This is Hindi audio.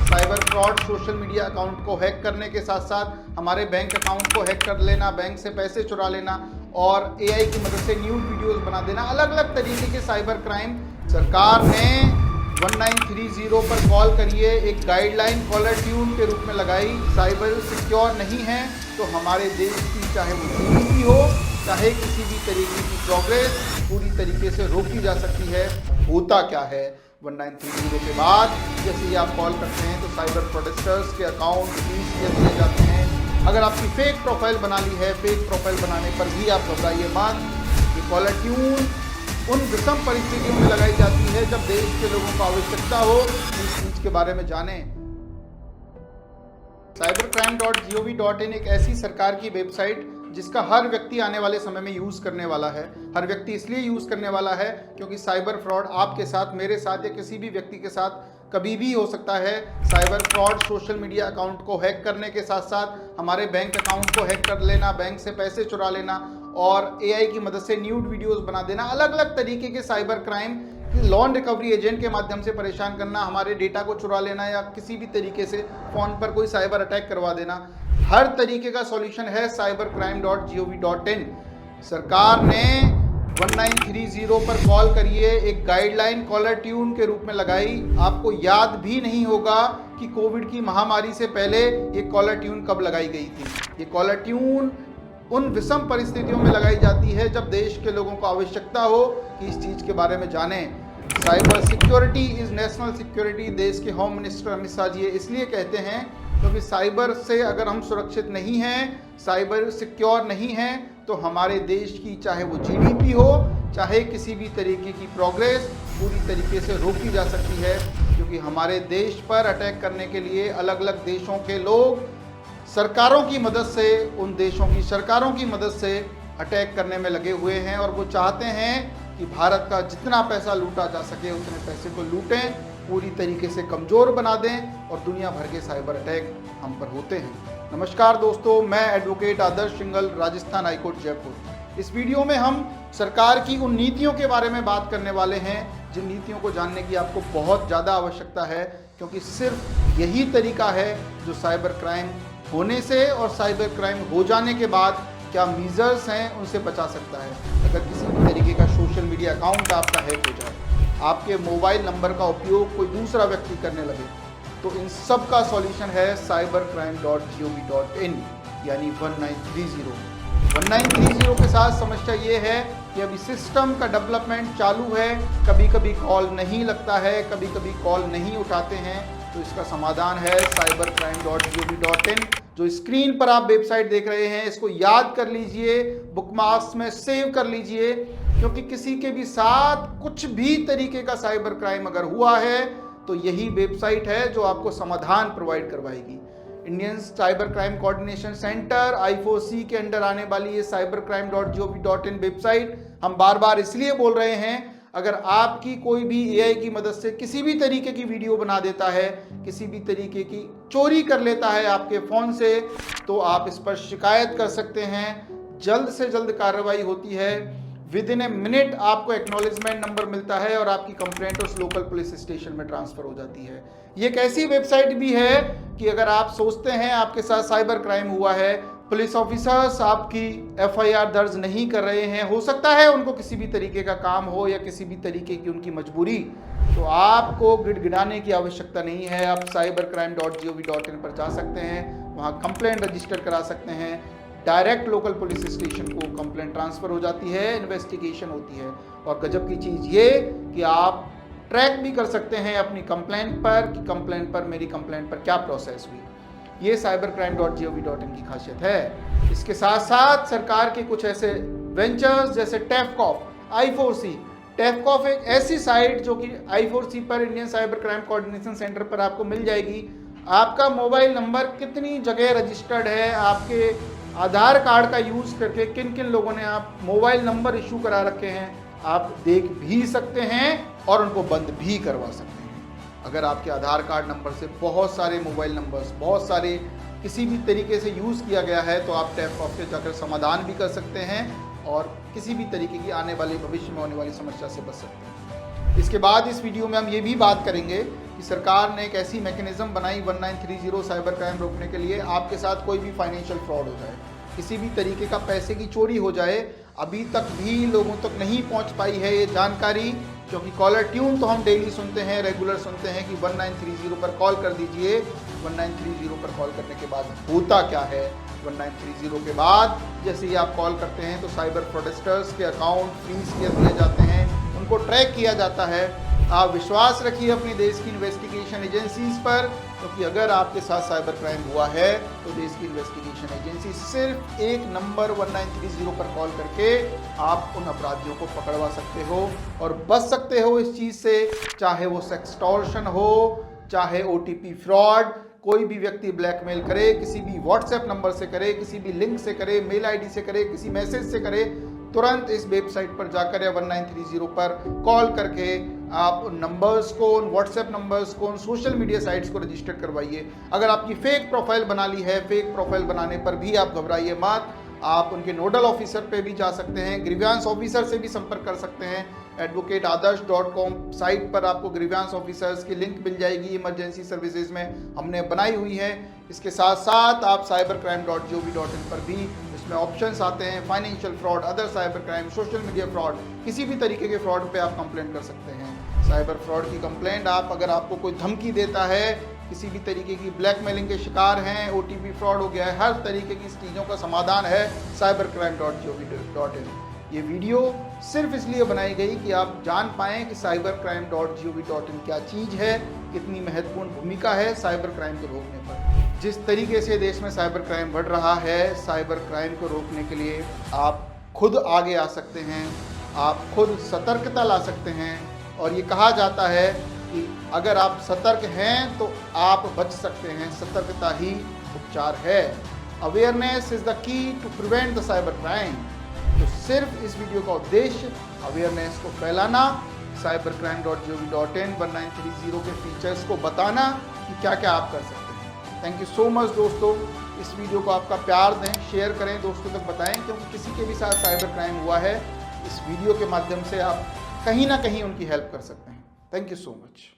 Cyber fraud social media account को हैक करने के साथ साथ हमारे बैंक अकाउंट को हैक कर लेना, बैंक से पैसे चुरा लेना और एआई की मदद से न्यूड वीडियोस बना देना, अलग अलग तरीके के साइबर क्राइम। सरकार ने 1930 पर कॉल करिए एक गाइडलाइन कॉलर ट्यून के रूप में लगाई। साइबर सिक्योर नहीं है तो हमारे देश की चाहे वो जीडीपी हो, चाहे किसी भी तरीके की प्रोग्रेस पूरी तरीके से रोकी जा सकती है। होता क्या है 1930 के बाद जैसे ही आप कॉल करते हैं तो साइबर फ्रॉडस्टर्स के अकाउंट फ्रीज किए दिए जाते हैं। अगर आपकी फेक प्रोफाइल बना ली है, फेक प्रोफाइल बनाने पर भी आप घबराइए मत। ये कॉलर ट्यून उन विषम परिस्थितियों में लगाई जाती है जब देश के लोगों को आवश्यकता हो इस चीज के बारे में जानें। cybercrime.gov.in एक ऐसी सरकार की वेबसाइट जिसका हर व्यक्ति आने वाले समय में यूज करने वाला है। हर व्यक्ति इसलिए यूज करने वाला है क्योंकि साइबर फ्रॉड आपके साथ, मेरे साथ या किसी भी व्यक्ति के साथ कभी भी हो सकता है। Cyber fraud social media account को हैक करने के साथ साथ हमारे बैंक अकाउंट को हैक कर लेना, बैंक से पैसे चुरा लेना और एआई की मदद से न्यूड वीडियोस बना देना, अलग अलग तरीके के cyber crime. Loan recovery agent के माध्यम से परेशान करना, हमारे डेटा को चुरा लेना या किसी भी तरीके से फोन पर कोई साइबर अटैक करवा देना, हर तरीके का सॉल्यूशन है cybercrime.gov.in। सरकार ने 1930 पर कॉल करिए एक गाइडलाइन कॉलर ट्यून के रूप में लगाई। आपको याद भी नहीं होगा कि कोविड की महामारी से पहले ये कॉलर ट्यून कब लगाई गई थी। ये कॉलर ट्यून उन विषम परिस्थितियों में लगाई जाती है जब देश के लोगों को आवश्यकता हो कि इस चीज के बारे में जानें। Cyber security is national security. देश के होम मिनिस्टर अमित शाह जी इसलिए कहते हैं क्योंकि साइबर से अगर हम सुरक्षित नहीं हैं, साइबर सिक्योर नहीं हैं, तो हमारे देश की चाहे वो जीडीपी हो, चाहे किसी भी तरीके की प्रोग्रेस पूरी तरीके से रोकी जा सकती है। क्योंकि हमारे देश पर अटैक करने के लिए अलग अलग देशों के लोग सरकारों की मदद से, उन देशों की सरकारों की मदद से अटैक करने में लगे हुए हैं और वो चाहते हैं कि भारत का जितना पैसा लूटा जा सके उतने पैसे को लूटें, पूरी तरीके से कमज़ोर बना दें और दुनिया भर के साइबर अटैक हम पर होते हैं। नमस्कार दोस्तों, मैं एडवोकेट आदर्श सिंघल, राजस्थान हाईकोर्ट जयपुर। इस वीडियो में हम सरकार की उन नीतियों के बारे में बात करने वाले हैं जिन नीतियों को जानने की आपको बहुत ज़्यादा आवश्यकता है, क्योंकि सिर्फ यही तरीका है जो साइबर क्राइम होने से और साइबर क्राइम हो जाने के बाद क्या मीजर्स हैं उनसे बचा सकता है। अगर किसी भी तरीके का सोशल मीडिया अकाउंट आपका हैक हो जाए, आपके मोबाइल नंबर का उपयोग कोई दूसरा व्यक्ति करने लगे, तो इन सब का सॉल्यूशन है cybercrime.gov.in यानी 1930। 1930 के साथ समस्या ये है कि अभी सिस्टम का डेवलपमेंट चालू है, कभी कभी कॉल नहीं लगता है, कभी कभी कॉल नहीं उठाते हैं। तो इसका समाधान है cybercrime.gov.in। जो स्क्रीन पर आप वेबसाइट देख रहे हैं इसको याद कर लीजिए, बुकमार्क्स में सेव कर लीजिए, क्योंकि किसी के भी साथ कुछ भी तरीके का साइबर क्राइम अगर हुआ है तो यही वेबसाइट है जो आपको समाधान प्रोवाइड करवाएगी। Indian cyber crime coordination centre I4C के अंडर आने वाली ये cybercrime.gov.in वेबसाइट हम बार बार इसलिए बोल रहे हैं, अगर आपकी कोई भी एआई की मदद से किसी भी तरीके की वीडियो बना देता है, किसी भी तरीके की चोरी कर लेता है आपके फ़ोन से, तो आप इस पर शिकायत कर सकते हैं। जल्द से जल्द कार्रवाई होती है, विद इन ए मिनट आपको एक्नॉलेजमेंट नंबर मिलता है और आपकी कंप्लेंट उस लोकल पुलिस स्टेशन में ट्रांसफ़र हो जाती है। ये एक ऐसी वेबसाइट भी है कि अगर आप सोचते हैं आपके साथ साइबर क्राइम हुआ है, पुलिस ऑफिसर्स आपकी एफआईआर दर्ज नहीं कर रहे हैं, हो सकता है उनको किसी भी तरीके का काम हो या किसी भी तरीके की उनकी मजबूरी, तो आपको गिड़गिड़ाने की आवश्यकता नहीं है। आप cybercrime.gov.in पर जा सकते हैं, वहाँ कंप्लेंट रजिस्टर करा सकते हैं, डायरेक्ट लोकल पुलिस स्टेशन को कंप्लेंट ट्रांसफ़र हो जाती है, इन्वेस्टिगेशन होती है। और गजब की चीज़ ये कि आप ट्रैक भी कर सकते हैं अपनी कंप्लेंट पर कि कंप्लेंट पर, मेरी कंप्लेंट पर क्या प्रोसेस हुई। ये cybercrime.gov.in की खासियत है। इसके साथ साथ सरकार के कुछ ऐसे वेंचर्स जैसे टेफकॉफ, I4C। टेफकॉफ एक ऐसी साइट जो कि I4C पर, Indian cyber crime coordination centre पर आपको मिल जाएगी। आपका मोबाइल नंबर कितनी जगह रजिस्टर्ड है, आपके आधार कार्ड का यूज़ करके किन किन लोगों ने आप मोबाइल नंबर इशू करा रखे हैं, आप देख भी सकते हैं और उनको बंद भी करवा सकते हैं। अगर आपके आधार कार्ड नंबर से बहुत सारे मोबाइल नंबर्स, बहुत सारे किसी भी तरीके से यूज़ किया गया है, तो आप टेफकॉफ के जाकर समाधान भी कर सकते हैं और किसी भी तरीके की आने वाली भविष्य में होने वाली समस्या से बच सकते हैं। इसके बाद इस वीडियो में हम ये भी बात करेंगे कि सरकार ने एक ऐसी मैकेनिज्म बनाई 1930 साइबर क्राइम रोकने के लिए, आपके साथ कोई भी फाइनेंशियल फ्रॉड हो जाए, किसी भी तरीके का पैसे की चोरी हो जाए, अभी तक भी लोगों तक नहीं पहुंच पाई है ये जानकारी, क्योंकि कॉलर ट्यून तो हम डेली सुनते हैं, रेगुलर सुनते हैं कि 1930 पर कॉल कर दीजिए। 1930 पर कॉल करने के बाद होता क्या है? 1930 के बाद जैसे ही आप कॉल करते हैं तो साइबर फ्रॉडस्टर्स के अकाउंट फ्रीज किए दिए जाते हैं, उनको ट्रैक किया जाता है। आप विश्वास रखिए अपनी देश की इन्वेस्टिगेशन एजेंसीज पर, क्योंकि अगर आपके साथ साइबर क्राइम हुआ है तो देश की इन्वेस्टिगेशन एजेंसी सिर्फ एक नंबर 1930 पर कॉल करके आप उन अपराधियों को पकड़वा सकते हो और बच सकते हो इस चीज़ से, चाहे वो सेक्सटॉर्शन हो, चाहे OTP फ्रॉड, कोई भी व्यक्ति ब्लैकमेल करे, किसी भी व्हाट्सएप नंबर से करे, किसी भी लिंक से करे, मेल आईडी से करे, किसी मैसेज से करे, तुरंत इस वेबसाइट पर जाकर या 1930 पर कॉल करके आप उन नंबर्स को, उन व्हाट्सएप नंबर्स को, उन सोशल मीडिया साइट्स को रजिस्टर करवाइए। अगर आपकी फेक प्रोफाइल बना ली है, फेक प्रोफाइल बनाने पर भी आप घबराइए मत, आप उनके नोडल ऑफिसर पे भी जा सकते हैं, ग्रीवियांस ऑफिसर से भी संपर्क कर सकते हैं। advocateadarsh.com साइट पर आपको ग्रीवियांस ऑफिसर्स की लिंक मिल जाएगी, इमरजेंसी सर्विसेज में हमने बनाई हुई है। इसके साथ साथ आप cybercrime.gov.in पर भी इसमें ऑप्शंस आते हैं, financial fraud, other cyber crime, social media fraud, किसी भी तरीके के फ्रॉड पे आप कंप्लेंट कर सकते हैं। साइबर फ्रॉड की कंप्लेंट आप, अगर आपको कोई धमकी देता है, किसी भी तरीके की ब्लैकमेलिंग के शिकार हैं, OTP फ्रॉड हो गया है, हर तरीके की चीज़ों का समाधान है cybercrime.gov.in। ये वीडियो सिर्फ इसलिए बनाई गई कि आप जान पाएँ कि cybercrime.gov.in क्या चीज़ है, कितनी महत्वपूर्ण भूमिका है साइबर क्राइम को रोकने पर। जिस तरीके से देश में साइबर क्राइम बढ़ रहा है, साइबर क्राइम को रोकने के लिए आप खुद आगे आ सकते हैं, आप खुद सतर्कता ला सकते हैं। और ये कहा जाता है कि अगर आप सतर्क हैं तो आप बच सकते हैं, सतर्कता ही उपचार है। Awareness is the key to prevent the cyber crime. तो सिर्फ इस वीडियो का उद्देश्य अवेयरनेस को फैलाना, cybercrime.gov.in 1930 के फीचर्स को बताना कि क्या क्या आप कर सकते हैं। थैंक यू सो मच दोस्तों, इस वीडियो को आपका प्यार दें, शेयर करें, दोस्तों तक बताएं, क्योंकि किसी के भी साथ साइबर क्राइम हुआ है, इस वीडियो के माध्यम से आप कहीं ना कहीं उनकी हेल्प कर सकते हैं। Thank you so much.